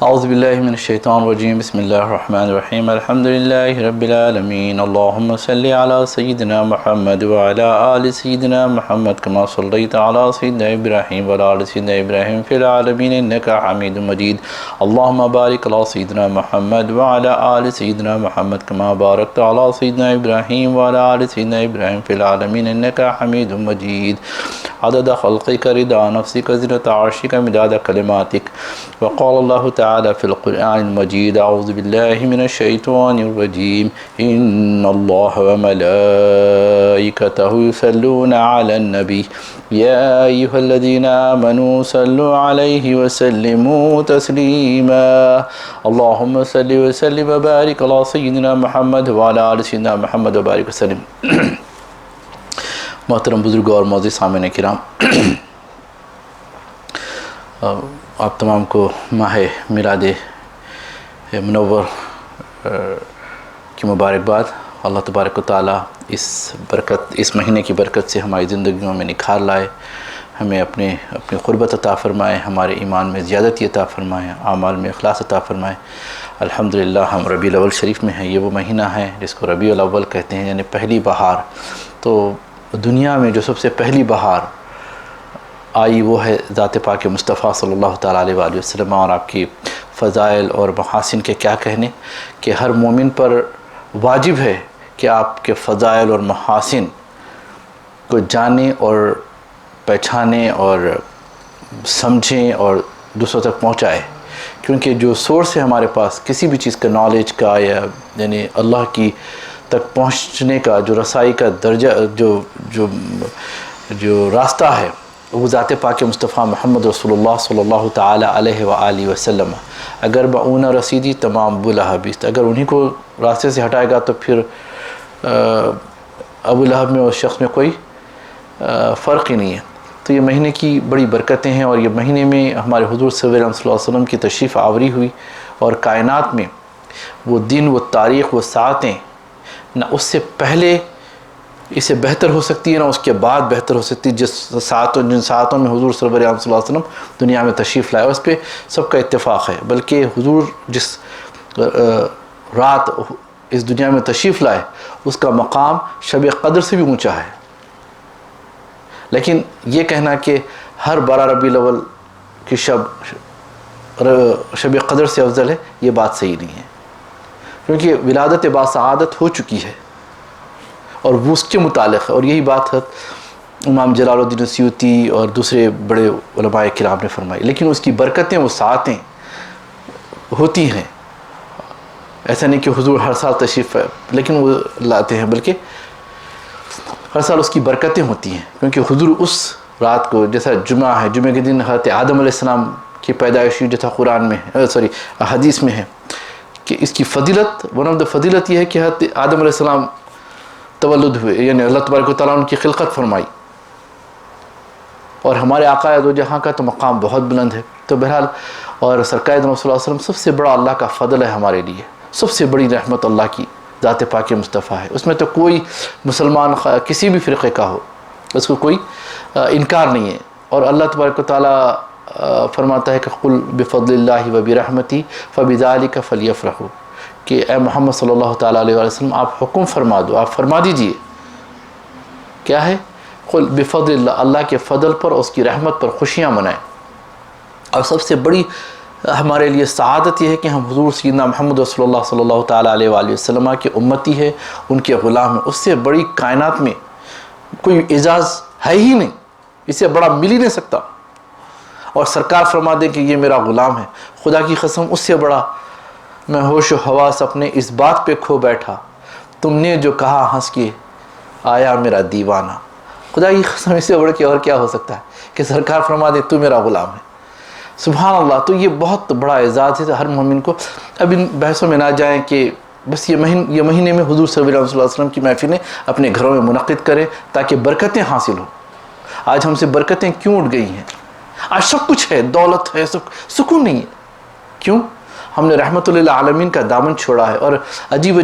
اعوذ باللہ من الشیطان الرجیم بسم اللہ الرحمن الرحیم الحمد للہ رب العالمین اللہم صلی علی سیدنا محمد وعلی آل سیدنا محمد کما صلیت علی سیدنا ابراہیم وعلی آل سیدنا ابراہیم فی العالمین انکا حمید مجید اللہم بارک علی سیدنا محمد وعلی آل سیدنا محمد کما بارکت علی سیدنا ابراہیم وعلی آل سیدنا ابراہیم فی العالمین انکا حمید مجید عدد خلقک رضا نفسک زنة عرشک مداد کلماتک وقال اللہ تعالی فی القرآن المجید اعوذ باللہ من الشیطان الرجیم ان اللہ وملائکتہ یصلون علی النبی یا ایہا الذین آمنوا صلوا علیہ وسلموا تسلیما اللہم صلی وسلم وبارک علی سیدنا محمد وعلی آل سیدنا محمد وبارک وسلم۔ محترم بزرگوں اور معزز سامعین کرام، آپ تمام کو ماہ میلاد منور کی مبارکباد۔ اللہ تبارک و تعالیٰ اس مہینے کی برکت سے ہماری زندگیوں میں نکھار لائے، ہمیں اپنی قربت عطا فرمائے، ہمارے ایمان میں زیادتی عطا فرمائے، اعمال میں اخلاص عطا فرمائے۔ الحمدللہ ہم ربیع الاول شریف میں ہیں۔ یہ وہ مہینہ ہے جس کو ربیع الاول کہتے ہیں، یعنی پہلی بہار۔ تو دنیا میں جو سب سے پہلی بہار آئی وہ ہے ذات پاک مصطفیٰ صلی اللہ تعالیٰ علیہ وآلہ وسلم، اور آپ کی فضائل اور محاسن کے کیا کہنے کہ ہر مومن پر واجب ہے کہ آپ کے فضائل اور محاسن کو جانیں اور پہچانیں اور سمجھیں اور دوسروں تک پہنچائے، کیونکہ جو سورس ہے ہمارے پاس کسی بھی چیز کا، نالج کا یا یعنی اللہ کی تک پہنچنے کا جو رسائی کا درجہ جو راستہ ہے وہ ذات پاک مصطفیٰ محمد رسول اللہ صلی اللہ تعالیٰ علیہ وآلہ وسلم۔ اگر بعون رسیدی تمام بلہبیست، اگر انہی کو راستے سے ہٹائے گا تو پھر ابو لہب میں اور شخص میں کوئی فرق ہی نہیں ہے۔ تو یہ مہینے کی بڑی برکتیں ہیں، اور یہ مہینے میں ہمارے حضور صلی اللہ علیہ وسلم کی تشریف آوری ہوئی، اور کائنات میں وہ دن، وہ تاریخ، وہ ساعتیں نہ اس سے پہلے اسے بہتر ہو سکتی ہے، نہ اس کے بعد بہتر ہو سکتی ہے۔ جن ساعتوں میں حضور صلی اللہ علیہ وسلم دنیا میں تشریف لائے، اس پہ سب کا اتفاق ہے، بلکہ حضور جس رات اس دنیا میں تشریف لائے اس کا مقام شب قدر سے بھی اونچا ہے۔ لیکن یہ کہنا کہ ہر 12 ربیع الاول کی شب قدر سے افضل ہے، یہ بات صحیح نہیں ہے، کیونکہ ولادت باسعادت ہو چکی ہے اور وہ اس کے متعلق ہے، اور یہی بات ہے امام جلال الدین السیوطی اور دوسرے بڑے علماء کرام نے فرمائی۔ لیکن اس کی برکتیں، وہ ساعتیں ہوتی ہیں، ایسا نہیں کہ حضور ہر سال تشریف لیکن وہ لاتے ہیں، بلکہ ہر سال اس کی برکتیں ہوتی ہیں، کیونکہ حضور اس رات کو، جیسا جمعہ ہے، جمعہ کے دن حضرت آدم علیہ السلام کی پیدائش ہوئی، جیسا قرآن میں حدیث میں ہے کہ اس کی فضیلت، ون آف دا فضیلت یہ ہے کہ حضرت آدم علیہ السلام تولد ہوئے، یعنی اللہ تبارک و تعالیٰ ان کی خلقت فرمائی، اور ہمارے آقا دو جہاں کا تو مقام بہت بلند ہے۔ تو بہرحال، اور سرکار صلی اللہ علیہ وسلم سب سے بڑا اللہ کا فضل ہے ہمارے لیے، سب سے بڑی رحمت اللہ کی ذات پاک مصطفیٰ ہے۔ اس میں تو کوئی مسلمان کسی بھی فرقے کا ہو، اس کو کوئی انکار نہیں ہے۔ اور اللہ تبارک و تعالیٰ فرماتا ہے کہ قل بفضل اللہ وبرحمتہ فبذلک فلیفرحوا، کہ اے محمد صلی اللہ تعالیٰ علیہ وسلم آپ حکم فرما دو، آپ فرما دیجئے کیا ہے، قل بفضل اللہ، اللہ کے فضل پر اور اس کی رحمت پر خوشیاں منائیں۔ اور سب سے بڑی ہمارے لیے سعادت یہ ہے کہ ہم حضور سیدنا محمد رسول اللہ صلی اللہ تعالیٰ علیہ وآلہ وسلم کے امتی ہے، ان کے غلام ہیں۔ اس سے بڑی کائنات میں کوئی اعزاز ہے ہی نہیں، اس سے بڑا مل ہی نہیں سکتا۔ اور سرکار فرما دیں کہ یہ میرا غلام ہے، خدا کی قسم اس سے بڑا میں ہوش و حواس اپنے اس بات پہ کھو بیٹھا، تم نے جو کہا ہنس کے آیا میرا دیوانہ۔ خدا کی قسم اس سے بڑھ کے اور کیا ہو سکتا ہے کہ سرکار فرما دے تو میرا غلام ہے، سبحان اللہ۔ تو یہ بہت بڑا اعزاز ہے ہر مومن کو۔ اب ان بحثوں میں نہ جائیں کہ بس یہ مہینے میں حضور صلی اللہ علیہ وسلم کی محفلیں اپنے گھروں میں منعقد کریں تاکہ برکتیں حاصل ہوں۔ آج ہم سے برکتیں کیوں اٹھ گئی ہیں؟ آج سب کچھ ہے، دولت ہے، سکون نہیں ہے، کیوں؟ ہم نے رحمت للعالمین کا دامن چھوڑا ہے، اور عجیب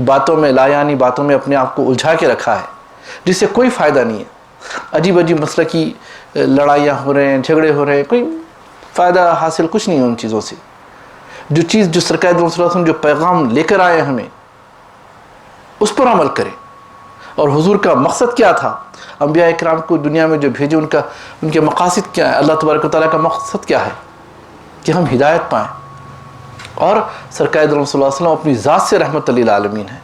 باتوں میں، لایانی باتوں میں اپنے آپ کو الجھا کے رکھا ہے، جس سے کوئی فائدہ نہیں ہے۔ عجیب مسئلہ کی لڑائیاں ہو رہے ہیں، جھگڑے ہو رہے ہیں، کوئی فائدہ حاصل کچھ نہیں ہے ان چیزوں سے۔ جو چیز جو سرکار صلی اللہ علیہ وسلم جو پیغام لے کر آئے ہمیں اس پر عمل کریں. اور حضور کا مقصد کیا تھا؟ انبیاء اکرام کو دنیا میں جو بھیجے ان کے مقاصد کیا ہے؟ اللہ تبارک و تعالیٰ کا مقصد کیا ہے؟ کہ ہم ہدایت پائیں. اور سرکار صلی اللہ علیہ وسلم اپنی ذات سے رحمت للعالمین ہے.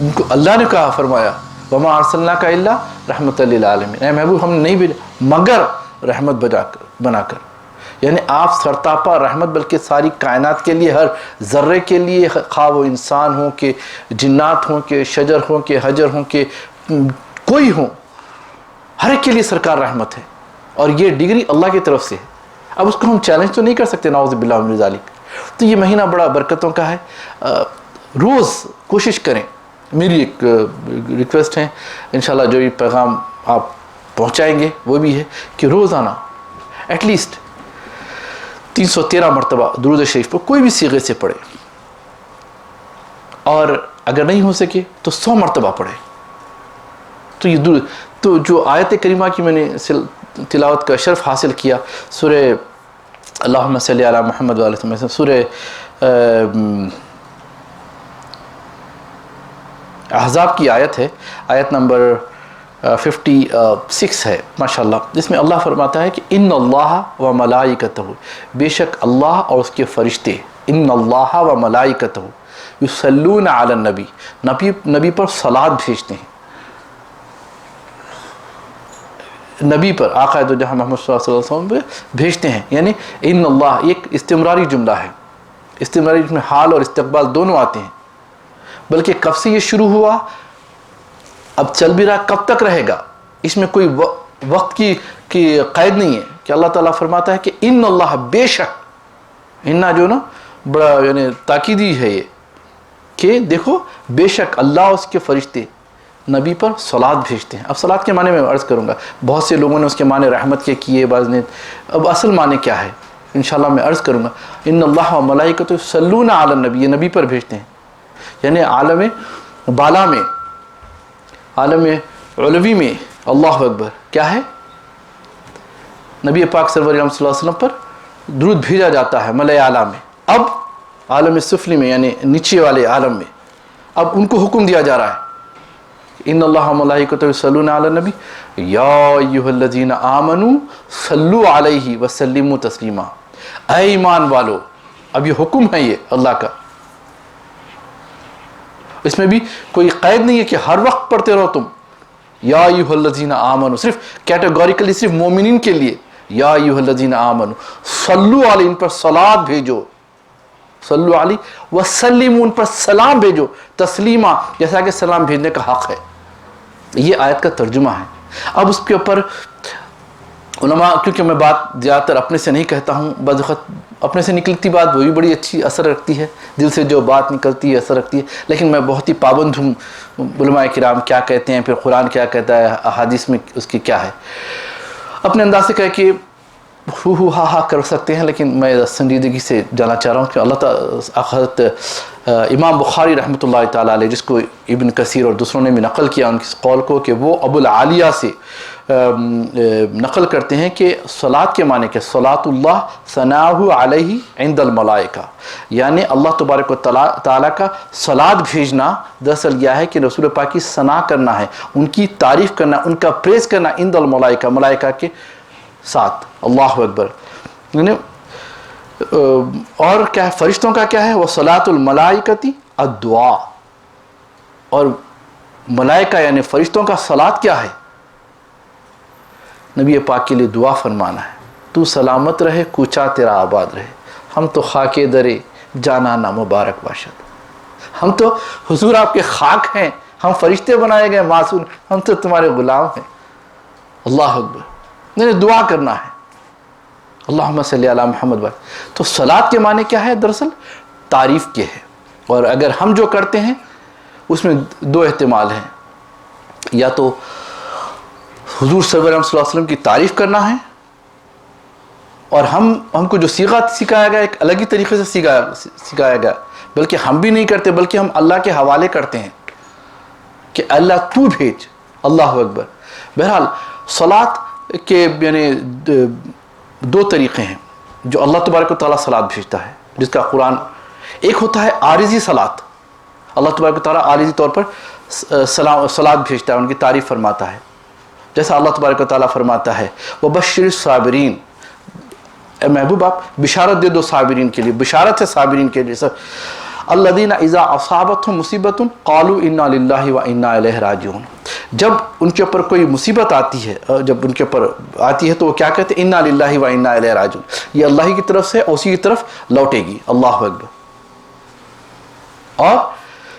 ان کو اللہ نے کہا فرمایا وما ارسلناک الا رحمت للعالمین، اے محبوب ہم نے نہیں بھیجا مگر رحمت بنا کر. یعنی آپ سرتاپا رحمت، بلکہ ساری کائنات کے لیے، ہر ذرے کے لیے، خواہ وہ انسان ہوں کہ جنات ہوں کہ شجر ہوں کہ حجر ہوں کہ کوئی ہوں، ہر ایک کے لیے سرکار رحمت ہے. اور یہ ڈگری اللہ کی طرف سے ہے. اب اس کو ہم چیلنج تو نہیں کر سکتے نعوذ باللہ من ذالک. تو یہ مہینہ بڑا برکتوں کا ہے. روز کوشش کریں. میری ایک ریکویسٹ ہے، انشاءاللہ جو بھی پیغام آپ پہنچائیں گے وہ بھی ہے کہ روزانہ ایٹ لیسٹ 313 مرتبہ درود شریف پر کوئی بھی صیغے سے پڑھے، اور اگر نہیں ہو سکے تو 100 مرتبہ پڑھے. تو یہ تو جو آیت کریمہ کی میں نے تلاوت کا شرف حاصل کیا، سورہ اللہم صلی علی محمد و علیہ وسلم، سورہ احزاب کی آیت ہے، آیت نمبر 56 ہے ماشاءاللہ، جس میں اللہ فرماتا ہے کہ ان اللہ و ملائکتہ، بے شک اللہ اور اس کے فرشتے، ان اللہ و ملائکتہ یصلون علی النبی، نبی پر صلاۃ بھیجتے ہیں. نبی پر، آقا دو جہاں محمد صلی اللہ علیہ وسلم پہ بھیجتے ہیں. یعنی ان اللہ ایک استمراری جملہ ہے، استمراری جس میں حال اور استقبال دونوں آتے ہیں. بلکہ کب سے یہ شروع ہوا، اب چل بھی رہا، کب تک رہے گا، اس میں کوئی وقت کی قید نہیں ہے. کہ اللہ تعالیٰ فرماتا ہے کہ ان اللہ، بے شک، انہا جو نا بڑا یعنی تاکیدی ہے یہ، کہ دیکھو بے شک اللہ اور اس کے فرشتے نبی پر صلاۃ بھیجتے ہیں. اب صلاۃ کے معنی میں عرض کروں گا، بہت سے لوگوں نے اس کے معنی رحمت کے کیے، بعض نے. اب اصل معنی کیا ہے انشاءاللہ میں عرض کروں گا. ان اللہ و ملائکتہ یصلون علی النبی، یہ نبی پر بھیجتے ہیں. یعنی عالم بالا میں، عالم علوی میں اللہ اکبر کیا ہے، نبی پاک صلی اللہ علیہ وسلم پر درود بھیجا جاتا ہے ملائے اعلیٰ میں. اب عالم سفلی میں یعنی نیچے والے عالم میں اب ان کو حکم دیا جا رہا ہے ان اللہ ملائکتہ یصلون علی النبی یا ایھا الذین آمنوا صلوا علیہ وسلموا تسلیما. اے ایمان والو، اب یہ حکم ہے یہ اللہ کا. اس میں بھی کوئی قید نہیں ہے کہ ہر وقت پڑھتے رہو تم. یا ایھا الذین آمنوا صرف کیٹیگوریکلی صرف مومنین کے لیے. یا ایھا الذین آمنوا صلوا علیہ، ان پر صلاۃ بھیجو، صلوا علیہ وسلموا، ان پر سلام بھیجو، تسلیما، جیسا کہ سلام بھیجنے کا حق ہے. یہ آیت کا ترجمہ ہے. اب اس کے اوپر علماء، کیونکہ میں بات زیادہ تر اپنے سے نہیں کہتا ہوں، بعض وقت اپنے سے نکلتی بات وہ بھی بڑی اچھی اثر رکھتی ہے، دل سے جو بات نکلتی ہے اثر رکھتی ہے، لیکن میں بہت ہی پابند ہوں علماء کرام کیا کہتے ہیں، پھر قرآن کیا کہتا ہے، احادیث میں اس کی کیا ہے. اپنے انداز سے کہہ کہ ہو ہا ہا کر سکتے ہیں، لیکن میں سنجیدگی سے جانا چاہ رہا ہوں کہ اللہ تعالیٰ حضرت امام بخاری رحمۃ اللہ تعالیٰ علیہ، جس کو ابن کثیر اور دوسروں نے بھی نقل کیا ان کی قول کو، کہ وہ ابو العالیہ سے نقل کرتے ہیں کہ صلاۃ کے معنی کہ صلاۃ اللہ ثناءہ علیہ عند الملائکہ، یعنی اللہ تبارک و تعالیٰ کا صلاۃ بھیجنا دراصل یہ ہے کہ رسول پاک کی ثنا کرنا ہے، ان کی تعریف کرنا، ان کا پریز کرنا عند الملائکہ، ملائکہ کے ساتھ. اللہ اکبر. یعنی اور کیا ہے فرشتوں کا کیا ہے، وہ صلاۃ الملائکتی الدعاء، اور ملائکہ یعنی فرشتوں کا صلاۃ کیا ہے، نبی پاک کے لیے دعا فرمانا ہے. تو سلامت رہے، کوچا تیرا آباد رہے، ہم تو خاک درے جانا نا مبارک باشد. ہم تو حضور آپ کے خاک ہیں، ہم فرشتے بنائے گئے معصوم، ہم تو تمہارے غلام ہیں. اللہ اکبر. نہیں دعا کرنا ہے، اللہم صلی علی محمد بھائی. تو صلاۃ کے معنی کیا ہے، دراصل تعریف کے ہے. اور اگر ہم جو کرتے ہیں اس میں دو احتمال ہیں، یا تو حضور صلی اللہ علیہ وسلم کی تعریف کرنا ہے، اور ہم کو جو صیغہ سکھایا گیا ایک الگ ہی طریقے سے سکھایا گیا، بلکہ ہم بھی نہیں کرتے، بلکہ ہم اللہ کے حوالے کرتے ہیں کہ اللہ تو بھیج. اللہ اکبر. بہرحال صلاۃ کے یعنی دو طریقے ہیں جو اللہ تبارک و تعالیٰ صلاۃ بھیجتا ہے. جس کا قرآن ایک ہوتا ہے عارضی صلات، اللہ تبارک و تعالیٰ عارضی طور پر صلات بھیجتا ہے، ان کی تعریف فرماتا ہے، جیسا اللہ تبارک و تعالیٰ فرماتا ہے وبشر الصابرین، اے محبوب آپ بشارت دے دو صابرین کے لیے، بشارت ہے صابرین کے لیے سب، الذین اذا اصابتهم مصیبت قالوا انا للہ و انا الیہ راجعون، جب ان کے اوپر کوئی مصیبت آتی ہے، جب ان کے اوپر آتی ہے تو وہ کیا کہتے ہیں؟ انا للہ و انا الیہ راجعون، یہ اللہ کی طرف سے اور اسی کی طرف لوٹے گی، اللہ اکبر، اور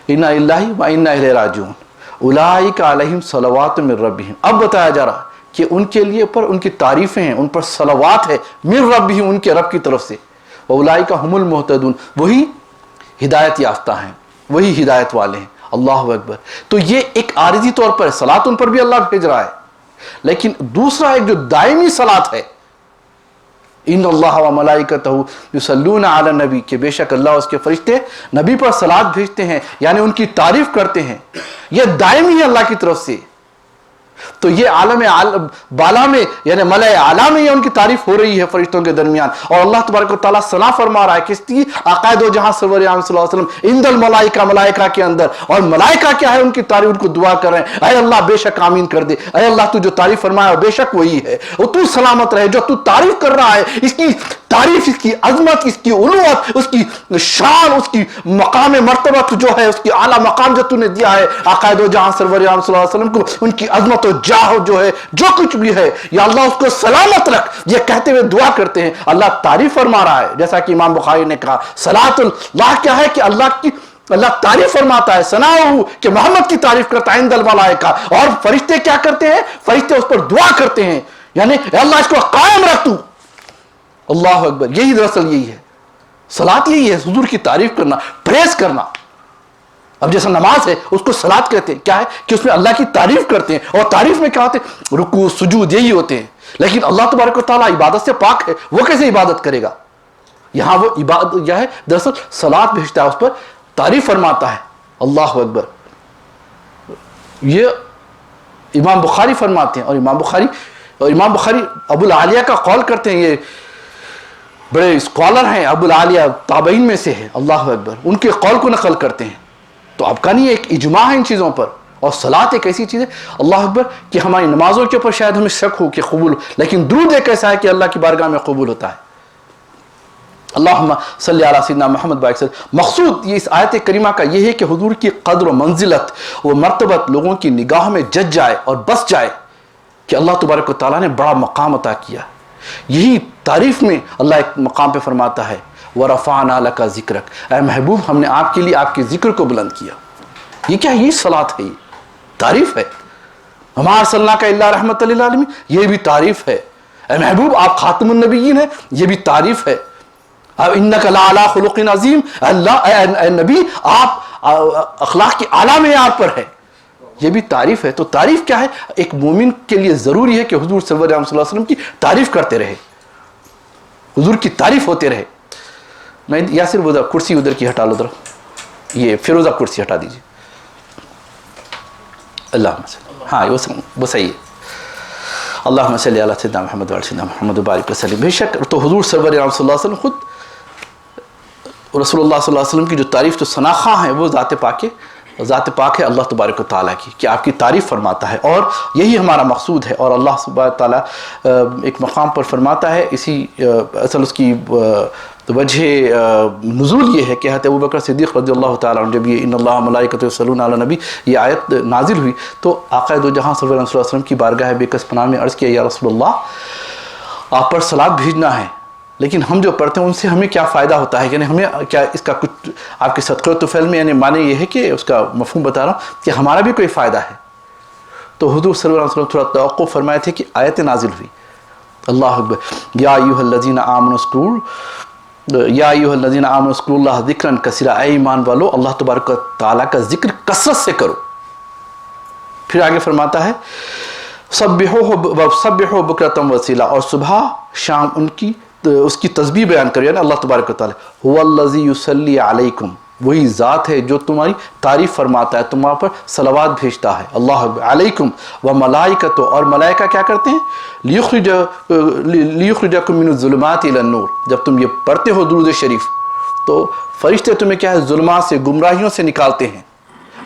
انا للہ و انا الیہ راجعون اولئک علیہم صلوات من ربہم، اب بتایا جا رہا کہ ان کے لیے پر ان کی تعریفیں ہیں، ان پر صلوات ہے من ربہم، ان کے رب کی طرف سے، اولئک هم المہتدون، وہی ہدایت یافتہ ہیں، وہی ہدایت والے ہیں، اللہ اکبر۔ تو یہ ایک عارضی طور پر صلات ان پر بھی اللہ بھیج رہا ہے، لیکن دوسرا ایک جو دائمی صلات ہے، ان اللہ و ملائکتہ یصلون علی النبی، کہ بے شک اللہ اس کے فرشتے نبی پر صلات بھیجتے ہیں، یعنی ان کی تعریف کرتے ہیں، یہ دائمی ہے اللہ کی طرف سے۔ تو یہ عالم بالا میں یعنی ملأ اعلیٰ میں یہ ان کی تعریف ہو رہی ہے فرشتوں کے درمیان، اور اللہ تبارک و تعالیٰ ثنا فرما رہا ہے کس کی؟ عقائد و جہاں سرور عالم صلی اللہ علیہ وسلم عند الملائکہ، ملائکہ کے اندر، اور ملائکہ کیا ہے؟ ان کی تعریف، ان کو دعا کر رہے ہیں، اے اللہ بے شک آمین کر دے، اے اللہ تو جو تعریف فرمایا بے شک وہی ہے، اور تو سلامت رہے، جو تو تعریف کر رہا ہے اس کی تعریف، اس کی عظمت، اس کی علوت، اس کی شان، اس کی مقام مرتبت جو ہے، اس کی اعلیٰ مقام جو تو نے دیا ہے عقائد و جہاں سرور عالم صلی اللہ علیہ وسلم کو، ان کی عظمت و جاہ جو ہے، جو کچھ بھی ہے، یا اللہ اس کو سلامت رکھ، یہ کہتے ہوئے دعا کرتے ہیں، اللہ تعریف فرما رہا ہے، جیسا کہ امام بخاری نے کہا صلاۃ اللہ کیا ہے کہ اللہ تعریف فرماتا ہے، ثناؤہ کہ محمد کی تعریف کرتا ہے عند الملائکہ، اور فرشتے کیا کرتے ہیں؟ فرشتے اس پر دعا کرتے ہیں، یعنی اے اللہ اس کو قائم رکھ تو، اللہ اکبر۔ یہی دراصل یہی ہے صلاۃ، یہی ہے حضور کی تعریف کرنا، پریز کرنا۔ اب جیسا نماز ہے اس کو صلاۃ کہتے ہیں، کیا ہے کہ اس میں اللہ کی تعریف کرتے ہیں، اور تعریف میں کیا ہوتے ہیں؟ رکوع سجود یہی ہوتے ہیں، لیکن اللہ تبارک و تعالیٰ عبادت سے پاک ہے، وہ کیسے عبادت کرے گا؟ یہاں وہ عبادت کیا ہے؟ دراصل صلاۃ بھیجتا ہے، اس پر تعریف فرماتا ہے، اللہ اکبر۔ یہ امام بخاری فرماتے ہیں، اور امام بخاری ابو العالیہ کا قول کرتے ہیں، یہ بڑے اسکالر ہیں، ابو العالیہ تابعین میں سے ہے، اللہ اکبر، ان کے قول کو نقل کرتے ہیں۔ تو اب کا نہیں ایک اجماع ہے ان چیزوں پر، اور صلاۃ ایک ایسی چیز ہے، اللہ اکبر، کہ ہماری نمازوں کے اوپر شاید ہمیں شک ہو کہ قبول ہو، لیکن درود ایک ایسا ہے کہ اللہ کی بارگاہ میں قبول ہوتا ہے۔ اللہم صلی علی سیدنا محمد بارک وسلم۔ مقصود یہ اس آیت کریمہ کا یہ ہے کہ حضور کی قدر و منزلت و مرتبت لوگوں کی نگاہ میں جج جائے اور بس جائے کہ اللہ تبارک و تعالیٰ نے بڑا مقام عطا کیا۔ یہی تعریف میں اللہ ایک مقام پہ فرماتا ہے وَرَفَعْنَا لَكَ ذِكْرَكَ، اے محبوب ہم نے آپ کے لیے آپ کے ذکر کو بلند کیا۔ یہ کیا ہے؟ یہ صلاۃ ہے، یہ تعریف ہے۔ وَمَا أَرْسَلْنَاكَ إِلَّا رَحْمَةً لِلْعَالَمِينَ، یہ بھی تعریف ہے۔ اے محبوب آپ خاتم النبیین ہیں، یہ بھی تعریف ہے۔ اِنَّكَ لَعَلَىٰ خُلُقٍ عَظِيمٍ، اے نبی آپ اخلاق کی اعلیٰ معیار پر ہے، یہ بھی تعریف ہے۔ تو تعریف کیا ہے؟ ایک مومن کے لیے ضروری ہے کہ حضور صلی اللہ علیہ وسلم کی تعریف کرتے رہے، حضور کی تعریف ہوتے رہے۔ میں یا صرف ادھر کرسی ادھر کی ہٹا لو، ادھر یہ فیروزہ کرسی ہٹا دیجیے، اللہم صلی، ہاں وہ صحیح ہے، اللہم صلی علی سیدنا محمد وعلی سیدنا محمد وبارک وسلم۔ بے شک تو حضور صلی اللہ علیہ وسلم خود رسول اللہ صلی اللہ علیہ وسلم کی جو تعریف تو ثناخواں ہے وہ ذات پاک ہے اللہ تبارک و تعالیٰ کی، کہ آپ کی تعریف فرماتا ہے، اور یہی ہمارا مقصود ہے۔ اور اللہ سبحانہ تعالیٰ ایک مقام پر فرماتا ہے، اسی اصل اس کی وجہ نزول یہ ہے کہ حضرت ابوبکر صدیق رضی اللہ تعالیٰ عنہ جب یہ ان اللہ ملائکۃ یصلون علی النبی یہ آیت نازل ہوئی تو آقا دو جہاں صلی اللہ علیہ وسلم کی بارگاہ بے کس پناہ میں عرض کیا، یا رسول اللہ آپ پر صلاۃ بھیجنا ہے، لیکن ہم جو پڑھتے ہیں ان سے ہمیں کیا فائدہ ہوتا ہے، یعنی ہمیں کیا اس کا کچھ آپ کے صدقہ و طفیل میں، یعنی معنی یہ ہے کہ اس کا مفہوم بتا رہا ہوں کہ ہمارا بھی کوئی فائدہ ہے۔ تو حضور صلی اللہ علیہ وسلم تھوڑا توقع فرمائے تھے کہ آیت نازل ہوئی، اللہ اکبر، یا ایھا الذین آمنوا اذکروا اللہ ذکرا کثیرا، اے ایمان والو اللہ تبارک و تعالیٰ کا ذکر کثرت سے کرو۔ پھر آگے فرماتا ہے سبحوا بکرۃ وصیلا، اور صبح شام اس کی تسبیح بیان کرو، یعنی اللہ تبارک و تعالیٰ هو الذی یصلی علیکم، وہی ذات ہے جو تمہاری تعریف فرماتا ہے، تمہارے پر صلوات بھیجتا ہے، اللہ علیکم وملائکۃ، اور ملائکہ کیا کرتے ہیں؟ لیخرجکم من الظلمات الی النور، جب تم یہ پڑھتے ہو درود شریف تو فرشتے تمہیں کیا ہے ظلمات سے گمراہیوں سے نکالتے ہیں.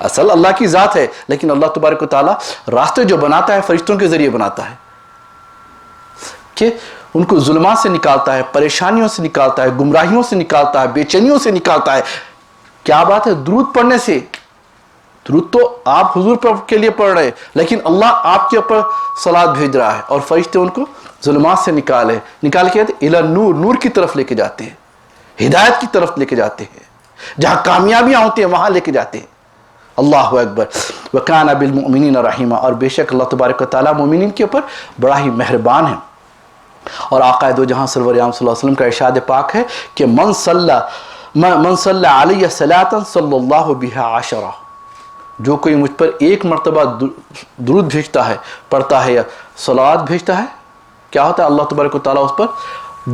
اصل اللہ کی ذات ہے لیکن اللہ تبارک و تعالیٰ راستے جو بناتا ہے فرشتوں کے ذریعے بناتا ہے کہ ان کو ظلمات سے نکالتا ہے, پریشانیوں سے نکالتا ہے, گمراہیوں سے نکالتا ہے, بے چینیوں سے نکالتا ہے. کیا بات ہے درود پڑھنے سے. درود تو آپ حضور کے لیے پڑھ رہے لیکن اللہ آپ کے اوپر صلوات بھیج رہا ہے اور فرشتے ان کو ظلمات سے نکال کے الی نور, نور کی طرف لے کے جاتے ہیں, ہدایت کی طرف لے کے جاتے ہیں, جہاں کامیابیاں ہوتی ہیں وہاں لے کے جاتے ہیں. اللہ اکبر. وَكَانَ بِالْمُؤْمِنِينَ رَحِيمًا, اور بے شک اللہ تبارک و تعالیٰ مومنین کے اوپر بڑا ہی مہربان ہے. اور آقا دو جہاں سرور عالم صلی اللہ علیہ وسلم کا ارشاد پاک ہے کہ من صلی علیہ صلاۃ صلی اللہ بہا عشرہ, جو کوئی مجھ پر ایک مرتبہ درود بھیجتا ہے, پڑھتا ہے یا صلوات بھیجتا ہے, کیا ہوتا ہے اللہ تبارک و تعالیٰ اس پر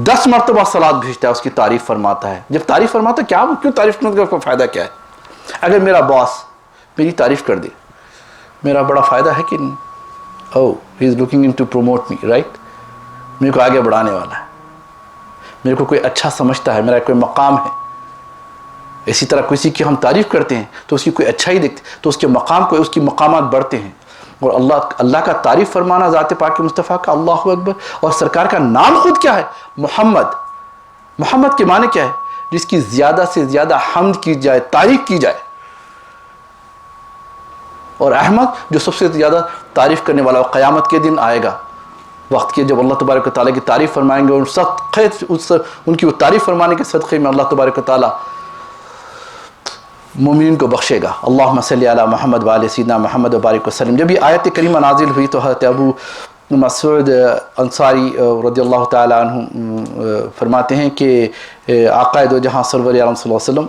10 مرتبہ صلوات بھیجتا ہے, اس کی تعریف فرماتا ہے. جب تعریف فرماتا ہے کیا کیوں تعریف کرنے کا اس کو فائدہ کیا ہے؟ اگر میرا باس میری تعریف کر دے میرا بڑا فائدہ ہے کہ نہیں. Oh he is looking in to promote me, right, میرے کو آگے بڑھانے والا ہے, میرے کو کوئی اچھا سمجھتا ہے, میرا کوئی مقام ہے. اسی طرح کسی کی ہم تعریف کرتے ہیں تو اس کی کوئی اچھائی دیکھتے تو اس کے مقام کو, اس کی مقامات بڑھتے ہیں. اور اللہ کا تعریف فرمانا ذات پاک مصطفیٰ کا, اللہ اکبر. اور سرکار کا نام خود کیا ہے؟ محمد. محمد کے معنی کیا ہے؟ جس کی زیادہ سے زیادہ حمد کی جائے, تعریف کی جائے. اور احمد جو سب سے زیادہ تعریف کرنے والا, قیامت کے دن آئے گا وقت کے جب اللہ تبارک و تعالیٰ کی تعریف فرمائیں گے, اور ان کی تعریف فرمانے کے صدقے میں اللہ تبارک و تعالیٰ مومنین کو بخشے گا. اللہم صلی علی محمد وعلی سیدنا محمد وبارک وسلم. جب یہ آیت کریمہ نازل ہوئی تو حضرت ابو مسعود انصاری رضی اللہ تعالیٰ عنہ فرماتے ہیں کہ آقا دو جہاں سرور عالم صلی اللہ علیہ وسلم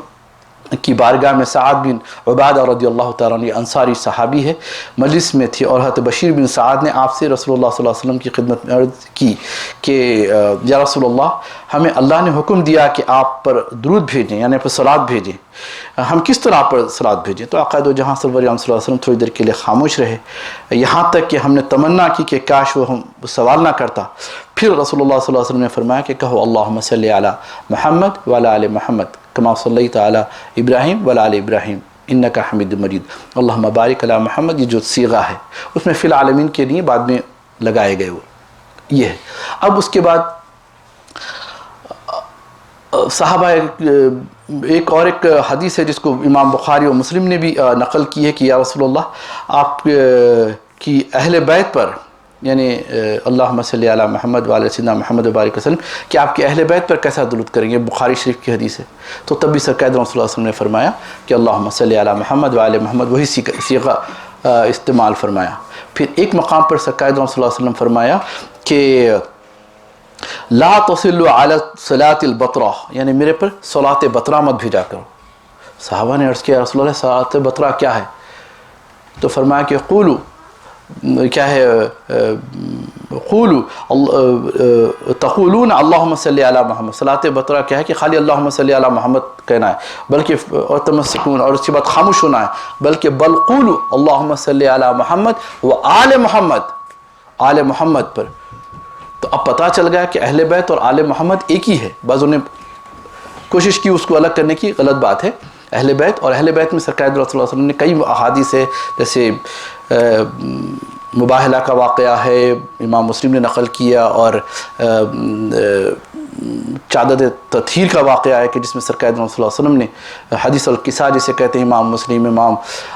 کی بارگاہ میں سعد بن عبادہ رضی اللہ تعالیٰ عنہ, انصاری صحابی ہے, مجلس میں تھی, اور حضرت بشیر بن سعد نے آپ سے رسول اللہ صلی اللہ علیہ وسلم کی خدمت میں عرض کی کہ یا رسول اللہ, ہمیں اللہ نے حکم دیا کہ آپ پر درود بھیجیں, یعنی آپ پر صلوات بھیجیں, ہم کس طرح آپ پر صلوات بھیجیں؟ تو آقا دو جہاں سرور عالم صلی اللہ علیہ وسلم تھوڑی دیر کے لیے خاموش رہے, یہاں تک کہ ہم نے تمنا کی کہ کاش وہ ہم سوال نہ کرتا. پھر رسول اللہ صلی اللہ علیہ وسلم نے فرمایا کہ کہو اللہم صلی علی محمد وعلی آل محمد کما صلیت علی ابراہیم وعلی آل ابراہیم انکا حمید مجید, اللہم بارک علی محمد. یہ جو صیغہ ہے اس میں فی العالمین کے لیے بعد میں لگائے گئے وہ یہ ہے. اب اس کے بعد صحابہ ایک حدیث ہے جس کو امام بخاری و مسلم نے بھی نقل کی ہے کہ یا رسول اللہ آپ کی اہل بیت پر, یعنی اللہم صلی علی محمد وعلی سیدنا محمد وبارک وسلم, کہ آپ کے اہل بیت پر کیسا درود کریں گے؟ بخاری شریف کی حدیث ہے. تو تب بھی سرکار صلی اللہ علیہ وسلم نے فرمایا کہ اللہم صلی علی محمد وعلی محمد, وہی صیغہ استعمال فرمایا. پھر ایک مقام پر سرکار صلی اللہ علیہ وسلم فرمایا کہ لا تصلوا علی صلاۃ البطرہ, یعنی میرے پر صلاۃ بطرہ مت بھیجا کرو. صحابہ نے عرض کیا رسول اللہ صلاۃ بطرہ کیا ہے؟ تو فرمایا کہ قولو, کیا ہے, قولو تقولون اللہم صلی علی محمد. صلاۃ بطرہ کیا ہے کہ خالی اللہم صلی علی محمد کہنا ہے, بلکہ اور تمسکون, اور اس کے بعد خاموش ہونا ہے, بلکہ بل قولو اللہم صلی علی محمد و آل محمد, آل محمد پر. تو اب پتہ چل گیا کہ اہل بیت اور آل محمد ایک ہی ہے. بعضوں نے کوشش کی اس کو الگ کرنے کی, غلط بات ہے. اہل بیت اور اہل بیت میں سرکار صلی اللہ علیہ وسلم نے کئی احادیث ہے, جیسے مباہلہ کا واقعہ ہے, امام مسلم نے نقل کیا, اور چادر تطہیر کا واقعہ ہے کہ جس میں سرکار صلی اللہ علیہ وسلم نے حدیث القصہ جسے کہتے ہیں, امام مسلم,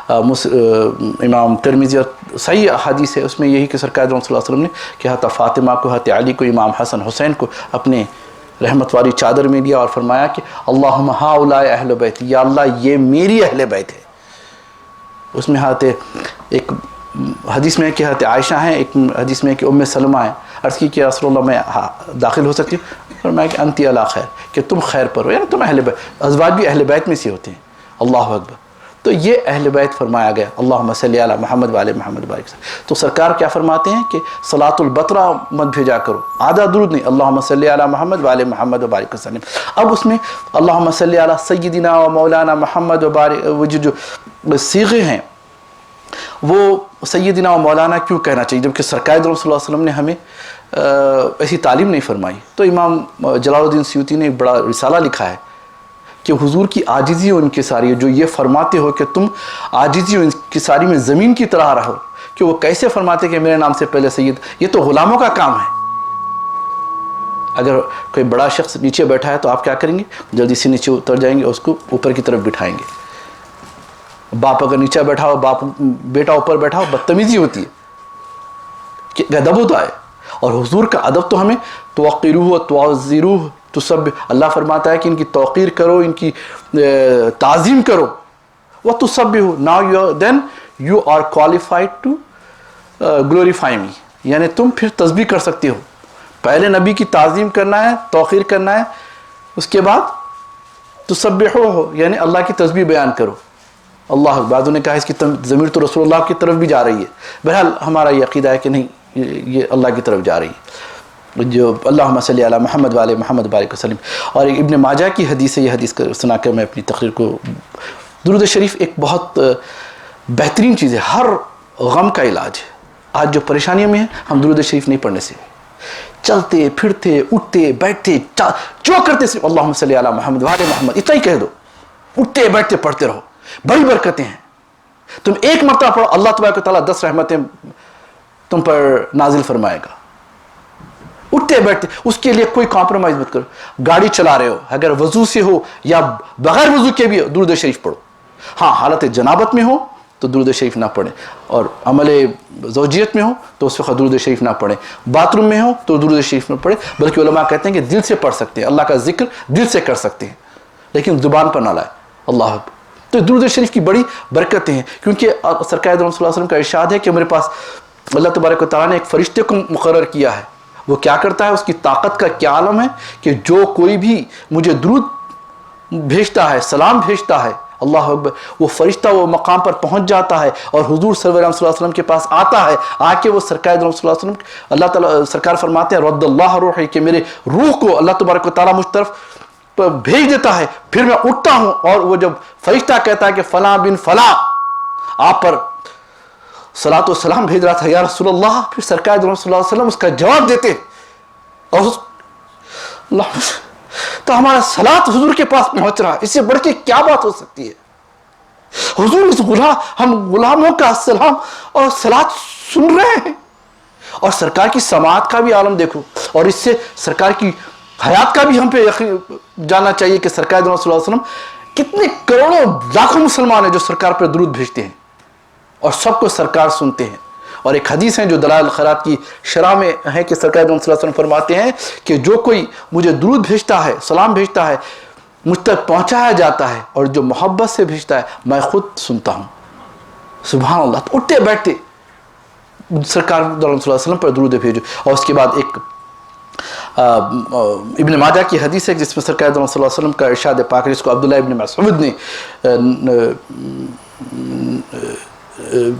امام ترمذی, اور صحیح حدیث ہے اس میں یہی کہ سرکار صلی اللہ علیہ وسلم نے کہ حضرت فاطمہ کو, حضرت علی کو, امام حسن حسین کو اپنے رحمت والی چادر میں لیا اور فرمایا کہ اللہم ہؤلاء اہل بیت, یا اللہ یہ میری اہل بیت ہے. اس میں ایک حدیث میں ہے کہ حضرت عائشہ ہیں, ایک حدیث میں ہے کہ ام سلمہ ہیں. عرض کی کہ رسول اللہ میں داخل ہو سکتی ہوں؟ فرمایا کہ انتی علی خیر, کہ تم خیر پر ہو, یعنی تم اہل بیت. ازواج بھی اہل بیت میں سے ہوتے ہیں. اللہ اکبر. تو یہ اہل بیت فرمایا گیا, اللہم صلی علی محمد وعلی محمد بارک وسلم. تو سرکار کیا فرماتے ہیں کہ صلاۃ البطرہ مت بھیجا کرو, آدھا درود نہیں, اللہم صلی علی محمد وعلی محمد وبارک وسلم. اب اس میں اللہم صلی علی سیدنا و مولانا محمد وبارک, وہ جو صیغے ہیں وہ سیدنا و مولانا کیوں کہنا چاہیے جبکہ سرکار صلی اللہ علیہ وسلم نے ہمیں ایسی تعلیم نہیں فرمائی؟ تو امام جلال الدین سیوطی نے ایک بڑا رسالہ لکھا ہے کہ حضور کی عاجزی و انکساری ہے، جو یہ فرماتے ہو کہ تم عاجزی و انکساری میں زمین کی طرح رہو، کہ وہ کیسے فرماتے کہ میرے نام سے پہلے سید؟ یہ تو غلاموں کا کام ہے۔ اگر کوئی بڑا شخص نیچے بیٹھا ہے تو آپ کیا کریں گے؟ جلدی سے نیچے اتر جائیں گے، اس کو اوپر کی طرف بٹھائیں گے۔ باپ اگر نیچے بیٹھا ہو، بیٹا اوپر بیٹھا ہو، بدتمیزی ہوتی ہے کہ ادب ہوتا ہے۔ اور حضور کا ادب تو ہمیں توقروہ و تعزروہ تسبح، اللہ فرماتا ہے کہ ان کی توقیر کرو، ان کی تعظیم کرو، وتسبحوا، now then you are qualified to glorify me، یعنی تم پھر تسبیح کر سکتے ہو۔ پہلے نبی کی تعظیم کرنا ہے، توقیر کرنا ہے، اس کے بعد تسبحوا یعنی اللہ کی تسبیح بیان کرو۔ اللہ، بعضوں نے کہا اس کی ضمیر تو رسول اللہ کی طرف بھی جا رہی ہے۔ بہرحال ہمارا یہ عقیدہ ہے کہ نہیں، یہ اللہ کی طرف جا رہی ہے، جو اللہم صلی علی محمد وعلی محمد بارک وسلم۔ اور ابن ماجہ کی حدیث ہے، یہ حدیث سنا کر میں اپنی تقریر کو، درود شریف ایک بہت بہترین چیز ہے، ہر غم کا علاج ہے۔ آج جو پریشانیوں میں ہیں، ہم درود شریف نہیں پڑھنے سے، چلتے پھرتے اٹھتے بیٹھتے جو کرتے صرف اللہم صلی علی محمد وعلی محمد اتنا ہی کہہ دو، اٹھتے بیٹھتے پڑھتے رہو، بڑی برکتیں ہیں۔ تم ایک مرتبہ پڑھو، اللہ تبارک و تعالیٰ 10 رحمتیں تم پر نازل فرمائے گا۔ اٹھتے بیٹھتے، اس کے لیے کوئی کمپرومائز مت کرو۔ گاڑی چلا رہے ہو، اگر وضو سے ہو یا بغیر وضو کے بھی درود شریف پڑھو۔ ہاں، حالت جنابت میں ہو تو درود شریف نہ پڑھیں، اور عمل زوجیت میں ہو تو اس وقت درود شریف نہ پڑھیں، باتھ روم میں ہو تو درود شریف نہ پڑھیں، بلکہ علماء کہتے ہیں کہ دل سے پڑھ سکتے ہیں، اللہ کا ذکر دل سے کر سکتے ہیں، لیکن زبان پر نہ لائے اللہ اکبر۔ تو درود شریف کی بڑی برکتیں ہیں، کیونکہ سرکار صلی اللہ علیہ وسلم کا ارشاد ہے کہ میرے پاس اللہ تبارک و تعالیٰ نے ایک فرشتے کو مقرر کیا ہے، وہ کیا کرتا ہے، اس کی طاقت کا کیا عالم ہے کہ جو کوئی بھی مجھے درود بھیجتا ہے، سلام بھیجتا ہے، اللہ اکبر، وہ فرشتہ وہ مقام پر پہنچ جاتا ہے اور حضور صلی اللہ علیہ وسلم کے پاس آتا ہے، آ کے وہ سرکار صلی اللہ علیہ وسلم، اللہ تعالیٰ سرکار فرماتے ہیں رد اللہ روحی، کہ میرے روح کو اللہ تبارک و تعالیٰ مجھ طرف بھیج دیتا ہے، پھر میں اٹھتا ہوں، اور وہ جب فرشتہ کہتا ہے کہ فلاں بن فلاں آپ پر صلاۃ و سلام بھیج رہا تھا یا رسول اللہ، پھر سرکار صلی اللہ علیہ وسلم اس کا جواب دیتے، اور اللہ، تو ہمارا صلاۃ حضور کے پاس پہنچ رہا ہے، اس سے بڑھ کے کیا بات ہو سکتی ہے؟ حضور اس ہم غلاموں کا سلام اور صلاۃ سن رہے ہیں، اور سرکار کی سماعت کا بھی عالم دیکھو، اور اس سے سرکار کی حیات کا بھی ہم پہ یقین جاننا چاہیے کہ سرکار صلی اللہ علیہ وسلم کتنے کروڑوں لاکھوں مسلمان ہیں جو سرکار پر درود بھیجتے ہیں، اور سب کو سرکار سنتے ہیں۔ اور ایک حدیث ہے جو دلائل الخیرات کی شرح میں ہے کہ سرکار صلی اللہ علیہ وسلم فرماتے ہیں کہ جو کوئی مجھے درود بھیجتا ہے، سلام بھیجتا ہے، مجھ تک پہنچایا جاتا ہے، اور جو محبت سے بھیجتا ہے میں خود سنتا ہوں۔ سبحان اللہ، تو اٹھتے بیٹھتے سرکار صلی اللہ علیہ وسلم پر درود بھیجو۔ اور اس کے بعد ایک ابن ماجہ کی حدیث ہے جس میں سرکار صلی اللہ علیہ وسلم کا ارشاد پاک ہے، جس کو عبداللہ ابن مسعود نے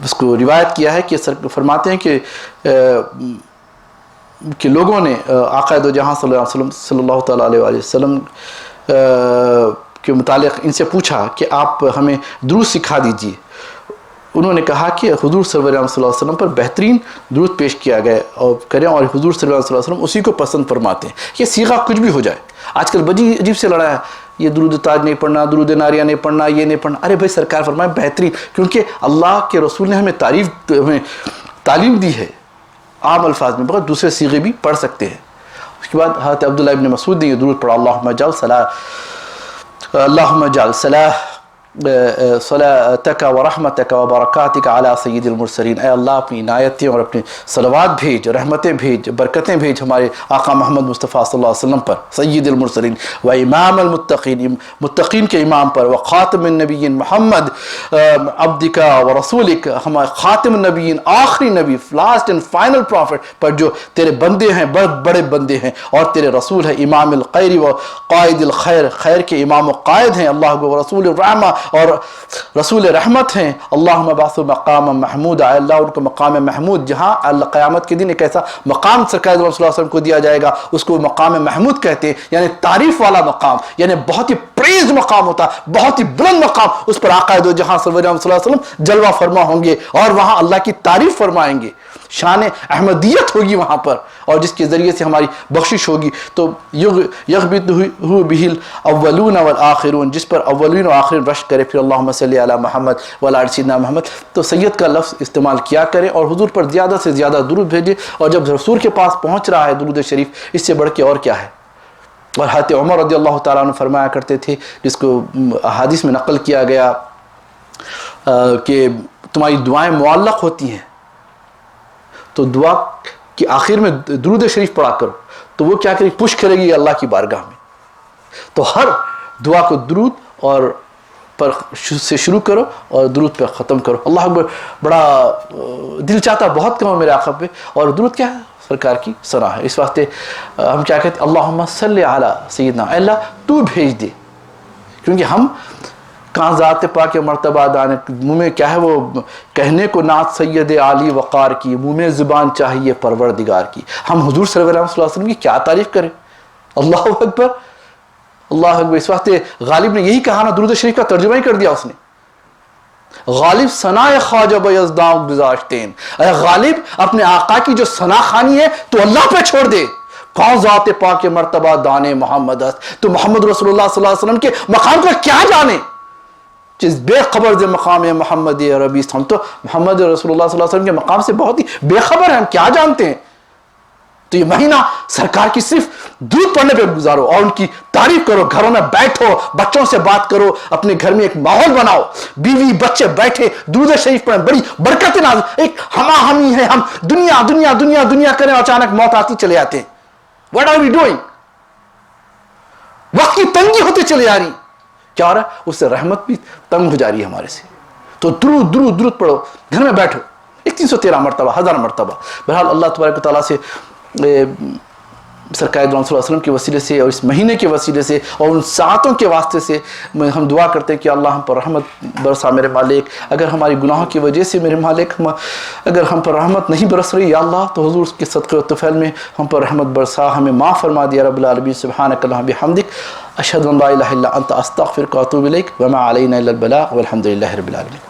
اس کو روایت کیا ہے کہ فرماتے ہیں کہ لوگوں نے آقا دو جہاں صلی اللہ تعالیٰ علیہ وسلم کے متعلق ان سے پوچھا کہ آپ ہمیں درود سکھا دیجیے۔ انہوں نے کہا کہ حضور صلی اللہ علیہ وسلم پر بہترین درود پیش کیا گیا اور کریں، اور حضور صلی اللہ علیہ وسلم اسی کو پسند فرماتے ہیں۔ یہ صیغہ کچھ بھی ہو جائے، آج کل بڑی عجیب سے لڑا ہے، یہ درود تاج نہیں پڑھنا، درود ناریہ نہیں پڑھنا، یہ نہیں پڑھنا۔ ارے بھائی، سرکار فرمائے بہترین، کیونکہ اللہ کے رسول نے ہمیں تعلیم دی ہے عام الفاظ میں، بہت دوسرے صیغے بھی پڑھ سکتے ہیں۔ اس کے بعد حضرت عبداللہ ابن مسعود نے یہ درود پڑھا، اللہم اجعل صلاتک و رحمتک و برکاتک علی سید المرسلین، اے اللہ اپنی عنایتیں اور اپنی صلوات بھیج، رحمتیں بھیج، برکتیں بھیج ہمارے آقا محمد مصطفیٰ صلی اللہ علیہ وسلم پر، سید المرسلین و امام المتقین، متقین کے امام پر، و خاتم النبیین محمد عبدک و رسولک، ہمارے خاتم النبیین، آخری نبی، لاسٹ اینڈ فائنل پروفٹ پر جو تیرے بندے ہیں، بڑے بندے ہیں، اور تیرے رسول ہے امام الخیر و قائد الخیر، خیر کے امام و قائد ہیں، اللہ و رسول الرحمہ، اور رسول رحمت ہیں۔ اللہم بعث مقام محمود، اے اللہ ان کو مقام محمود، جہاں اللہ قیامت کے دن ایک ایسا مقام سرکار صلی اللہ علیہ وسلم کو دیا جائے گا، اس کو مقام محمود کہتے ہیں، یعنی تعریف والا مقام، یعنی بہت ہی عزیز مقام ہوتا ہے، بہت ہی بلند مقام، اس پر آقا دو جہاں صلی اللہ علیہ وسلم جلوہ فرما ہوں گے اور وہاں اللہ کی تعریف فرمائیں گے، شان احمدیت ہوگی وہاں پر، اور جس کے ذریعے سے ہماری بخشش ہوگی۔ تو یغبط بہ الاولون والآخرون، جس پر اولین و آخرین رش کرے، پھر اللہم صلی علی محمد وعلی آل سیدنا محمد، تو سید کا لفظ استعمال کیا کرے اور حضور پر زیادہ سے زیادہ درود بھیجے، اور جب رسول کے پاس پہنچ رہا ہے درود شریف، اس سے بڑھ کے اور کیا ہے۔ اور حضرت عمر رضی اللہ تعالیٰ عنہ فرمایا کرتے تھے، جس کو احادیث میں نقل کیا گیا کہ تمہاری دعائیں معلق ہوتی ہیں، تو دعا کی آخر میں درود شریف پڑھا کرو، تو وہ کیا کرے، پش کرے گی اللہ کی بارگاہ میں۔ تو ہر دعا کو درود اور پر سے شروع کرو اور درود پہ ختم کرو۔ اللہ اکبر، بڑا دل چاہتا بہت کم میرے آقا پہ، اور درود کیا ہے، سرکار کی ثنا ہے۔ اس واسطے ہم کیا کہتے ہیں، اللہم صلی علی سیدنا، اے اللہ تو بھیج دے، کیونکہ ہم کہاں ذات پاک مرتبہ دانے، منہ میں کیا ہے وہ کہنے کو نعت سید عالی وقار کی، منہ میں زبان چاہیے پروردگار کی، ہم حضور صلی اللہ علیہ وسلم کی کیا تعریف کریں۔ اللہ اکبر، اللہ اکبر۔ اس واسطے غالب نے یہی کہا نا، درود شریف کا ترجمہ ہی کر دیا اس نے، غالب ثناء خواجہ بیزداں گزاشتین، اے غالب اپنے آقا کی جو ثنا خوانی ہے تو اللہ پہ چھوڑ دے، کون ذات پاک مرتبہ دانے محمد است، تو محمد رسول اللہ صلی اللہ علیہ وسلم کے مقام کو کیا جانے، جس بے خبر سے مقام محمد عربی، ہم تو محمد رسول اللہ صلی اللہ علیہ وسلم کے مقام سے بہت ہی بے خبر ہیں، ہم کیا جانتے ہیں۔ تو یہ مہینہ سرکار کی صرف درود پڑھنے پہ گزارو اور ان کی تعریف کرو، گھروں میں بیٹھو، بچوں سے بات کرو، اپنے گھر میں ایک ماحول بناؤ، بیوی بچے بیٹھے درود شریف پڑھیں، بڑی برکت نازل، ایک ہما ہمی ہے، ہم دنیا دنیا دنیا دنیا کریں اور اچانک موت آتی چلے آتے ہیں۔ What are we doing؟ وقت کی تنگی ہوتی چلی جا رہی، کیا ہو رہا ہے، اس سے رحمت بھی تنگ ہو جا رہی ہے ہمارے سے۔ تو درود درود درود پڑھو، گھر میں بیٹھو 313 مرتبہ، 1000 مرتبہ۔ بہرحال اللہ تبارک و تعالیٰ سے سرکار دو صلی اللہ علیہ وسلم کے وسیلے سے اور اس مہینے کے وسیلے سے اور ان ساعتوں کے واسطے سے ہم دعا کرتے ہیں کہ اللہ ہم پر رحمت برسا میرے مالک، اگر ہماری گناہوں کی وجہ سے میرے مالک اگر ہم پر رحمت نہیں برس رہی یا اللہ، تو حضور کے صدقے و طفیل میں ہم پر رحمت برسا، ہمیں معاف فرما دیا رب العالمین۔ سبحانک اللہم بحمدک، اشہد ان لا الہ الا انت، استغفرک و اتوب الیک، وما علینا الا البلاغ، والحمد للہ رب العالمین۔